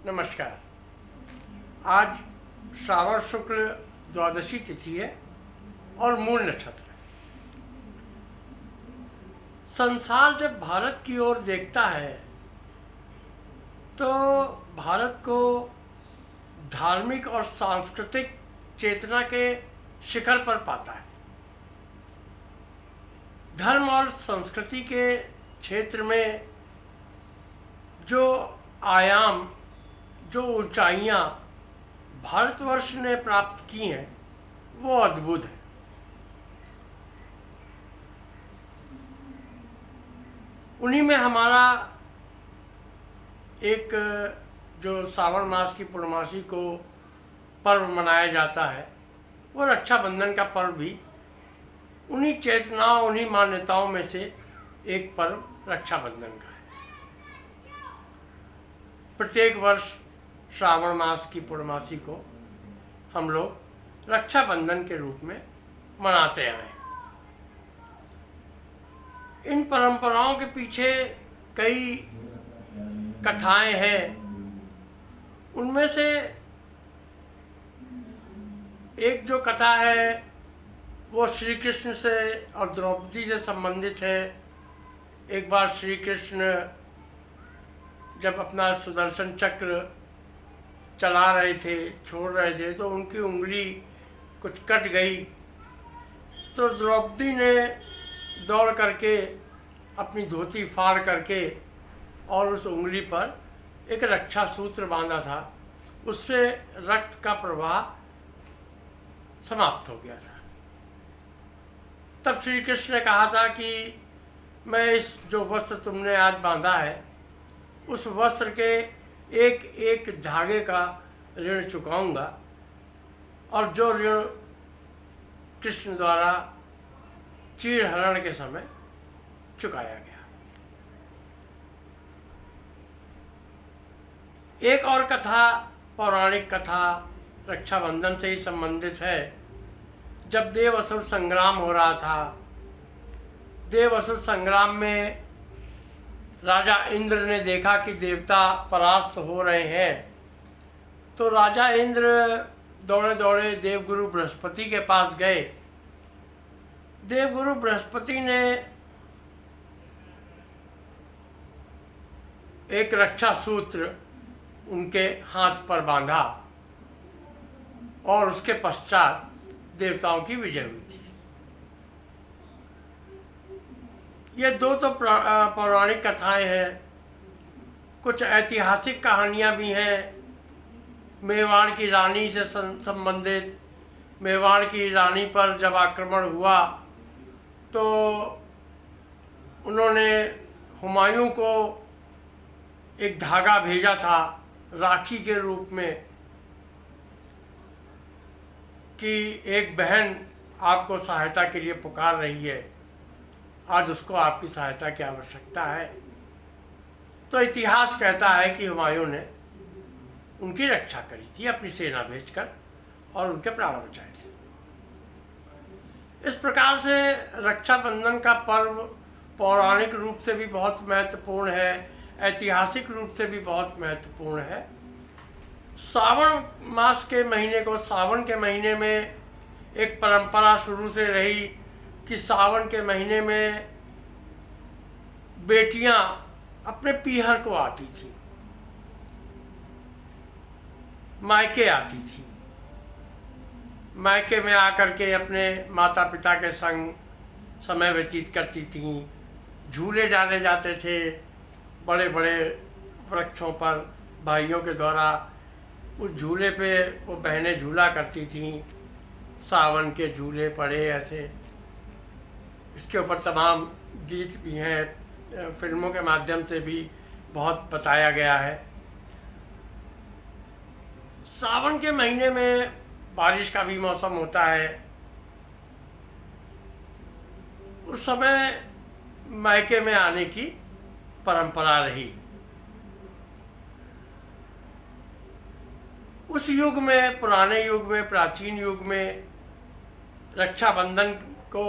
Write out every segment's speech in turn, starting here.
नमस्कार। आज श्रावण शुक्ल द्वादशी तिथि है और मूल नक्षत्र है। संसार जब भारत की ओर देखता है तो भारत को धार्मिक और सांस्कृतिक चेतना के शिखर पर पाता है। धर्म और संस्कृति के क्षेत्र में जो आयाम, जो ऊंचाइयाँ भारतवर्ष ने प्राप्त की हैं वो अद्भुत है। उन्हीं में हमारा एक जो श्रावण मास की पूर्णमासी को पर्व मनाया जाता है वो रक्षाबंधन का पर्व भी उन्हीं चेतनाओं, उन्हीं मान्यताओं में से एक पर्व रक्षाबंधन का है। प्रत्येक वर्ष श्रावण मास की पूर्णमासी को हम लोग रक्षाबंधन के रूप में मनाते आए। इन परंपराओं के पीछे कई कथाएं हैं। उनमें से एक जो कथा है वो श्री कृष्ण से और द्रौपदी से संबंधित है। एक बार श्री कृष्ण जब अपना सुदर्शन चक्र चला रहे थे, छोड़ रहे थे, तो उनकी उंगली कुछ कट गई। तो द्रौपदी ने दौड़ करके अपनी धोती फाड़ करके और उस उंगली पर एक रक्षा सूत्र बांधा था। उससे रक्त का प्रवाह समाप्त हो गया था। तब श्री कृष्ण ने कहा था कि मैं इस जो वस्त्र तुमने आज बांधा है उस वस्त्र के एक एक धागे का ऋण चुकाऊंगा, और जो ऋण कृष्ण द्वारा चीरहरण के समय चुकाया गया। एक और कथा, पौराणिक कथा रक्षाबंधन से ही संबंधित है। जब देव असुर संग्राम हो रहा था, देव असुर संग्राम में राजा इंद्र ने देखा कि देवता परास्त हो रहे हैं, तो राजा इंद्र दौड़े दौड़े देवगुरु बृहस्पति के पास गए। देवगुरु बृहस्पति ने एक रक्षा सूत्र उनके हाथ पर बांधा और उसके पश्चात देवताओं की विजय हुई थी। ये दो तो पौराणिक कथाएं हैं। कुछ ऐतिहासिक कहानियाँ भी हैं। मेवाड़ की रानी से संबंधित, मेवाड़ की रानी पर जब आक्रमण हुआ तो उन्होंने हुमायूं को एक धागा भेजा था राखी के रूप में कि एक बहन आपको सहायता के लिए पुकार रही है, आज उसको आपकी सहायता की आवश्यकता है। तो इतिहास कहता है कि हुमायूं ने उनकी रक्षा करी थी अपनी सेना भेजकर और उनके प्राण बचाए थे। इस प्रकार से रक्षाबंधन का पर्व पौराणिक रूप से भी बहुत महत्वपूर्ण है, ऐतिहासिक रूप से भी बहुत महत्वपूर्ण है। सावन मास के महीने को, सावन के महीने में एक परंपरा शुरू से रही कि सावन के महीने में बेटियां अपने पीहर को आती थी, मायके आती थी। मायके में आकर के अपने माता पिता के संग समय व्यतीत करती थीं। झूले डाले जाते थे बड़े बड़े वृक्षों पर, भाइयों के द्वारा उस झूले पे वो बहनें झूला करती थीं। सावन के झूले पड़े ऐसे। इसके ऊपर तमाम गीत भी हैं, फिल्मों के माध्यम से भी बहुत बताया गया है। सावन के महीने में बारिश का भी मौसम होता है। उस समय मायके में आने की परंपरा रही। उस युग में, पुराने युग में, प्राचीन युग में रक्षाबंधन को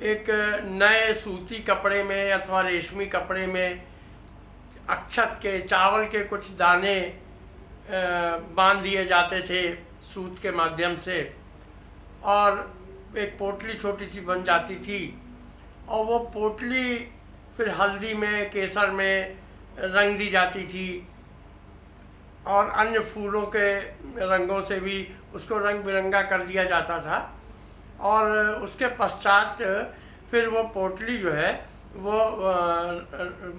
एक नए सूती कपड़े में अथवा रेशमी कपड़े में अक्षत के, चावल के कुछ दाने बांध दिए जाते थे सूत के माध्यम से, और एक पोटली छोटी सी बन जाती थी, और वो पोटली फिर हल्दी में, केसर में रंग दी जाती थी, और अन्य फूलों के रंगों से भी उसको रंग बिरंगा कर दिया जाता था। और उसके पश्चात फिर वो पोटली जो है वो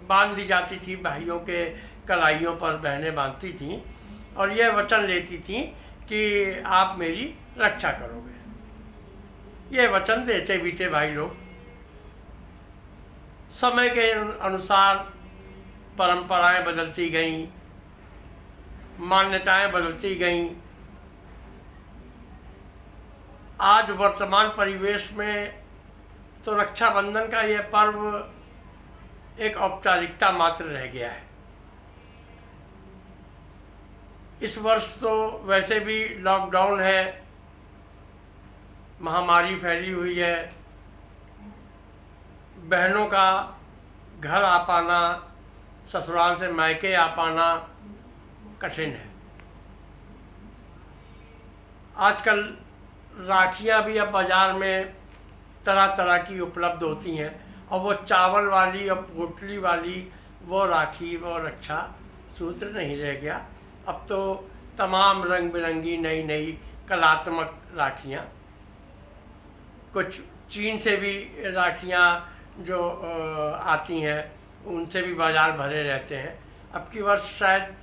बांध दी जाती थी, भाइयों के कलाइयों पर बहनें बांधती थीं, और यह वचन लेती थीं कि आप मेरी रक्षा करोगे। ये वचन देते भी थे भाई लोग। समय के अनुसार परंपराएं बदलती गईं, मान्यताएं बदलती गईं। आज वर्तमान परिवेश में तो रक्षाबंधन का यह पर्व एक औपचारिकता मात्र रह गया है। इस वर्ष तो वैसे भी लॉकडाउन है, महामारी फैली हुई है, बहनों का घर आ पाना, ससुराल से मायके आ पाना कठिन है। आजकल राखियाँ भी अब बाज़ार में तरह तरह की उपलब्ध होती हैं, और वो चावल वाली और पोटली वाली वो राखी, वो रक्षा सूत्र नहीं रह गया। अब तो तमाम रंग बिरंगी नई नई कलात्मक राखियाँ, कुछ चीन से भी राखियाँ जो आती हैं, उनसे भी बाज़ार भरे रहते हैं। अब की वर्ष शायद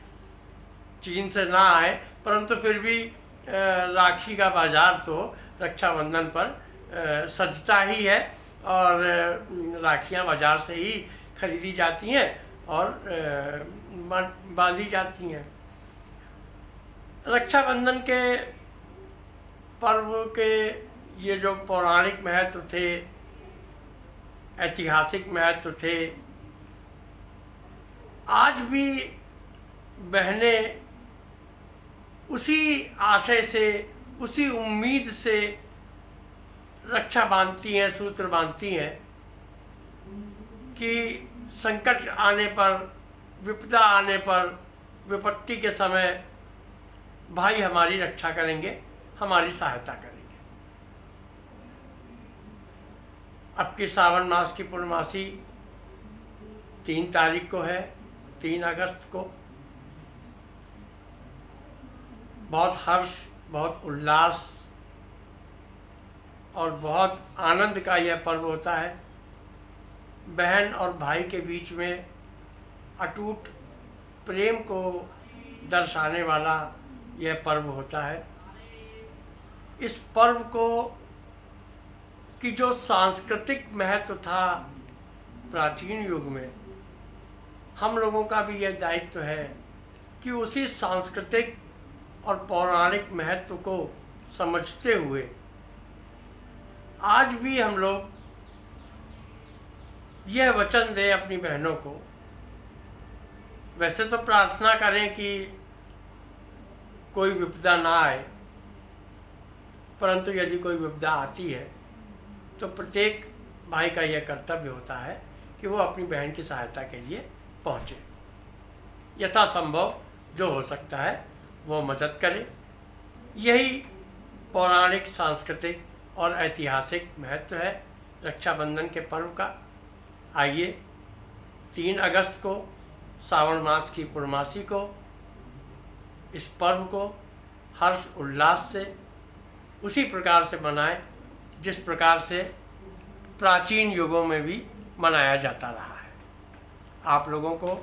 चीन से ना आए, परंतु फिर भी राखी का बाज़ार तो रक्षाबंधन पर सजता ही है, और राखियाँ बाज़ार से ही खरीदी जाती हैं और बांधी जाती हैं। रक्षाबंधन के पर्व के ये जो पौराणिक महत्व थे, ऐतिहासिक महत्व थे, आज भी बहनें उसी आशय से, उसी उम्मीद से रक्षा बांधती हैं, सूत्र बांधती हैं कि संकट आने पर, विपदा आने पर, विपत्ति के समय भाई हमारी रक्षा करेंगे, हमारी सहायता करेंगे। अब की सावन मास की पूर्णमासी 3 तारीख को है, 3 अगस्त को। बहुत हर्ष, बहुत उल्लास और बहुत आनंद का यह पर्व होता है। बहन और भाई के बीच में अटूट प्रेम को दर्शाने वाला यह पर्व होता है। इस पर्व को की जो सांस्कृतिक महत्व था प्राचीन युग में, हम लोगों का भी यह दायित्व है कि उसी सांस्कृतिक और पौराणिक महत्व को समझते हुए आज भी हम लोग यह वचन दें अपनी बहनों को। वैसे तो प्रार्थना करें कि कोई विपदा ना आए, परंतु यदि कोई विपदा आती है तो प्रत्येक भाई का यह कर्तव्य होता है कि वो अपनी बहन की सहायता के लिए पहुँचे, यथासंभव जो हो सकता है वो मदद करे। यही पौराणिक, सांस्कृतिक और ऐतिहासिक महत्व है रक्षाबंधन के पर्व का। आइए 3 अगस्त को, सावन मास की पूर्णमासी को, इस पर्व को हर्ष उल्लास से उसी प्रकार से मनाएं जिस प्रकार से प्राचीन युगों में भी मनाया जाता रहा है। आप लोगों को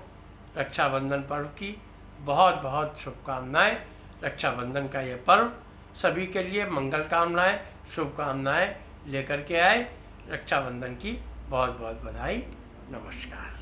रक्षाबंधन पर्व की बहुत बहुत शुभकामनाएं। रक्षाबंधन का यह पर्व सभी के लिए मंगल कामनाएं, शुभकामनाएं लेकर के आए। रक्षाबंधन की बहुत बहुत बधाई। नमस्कार।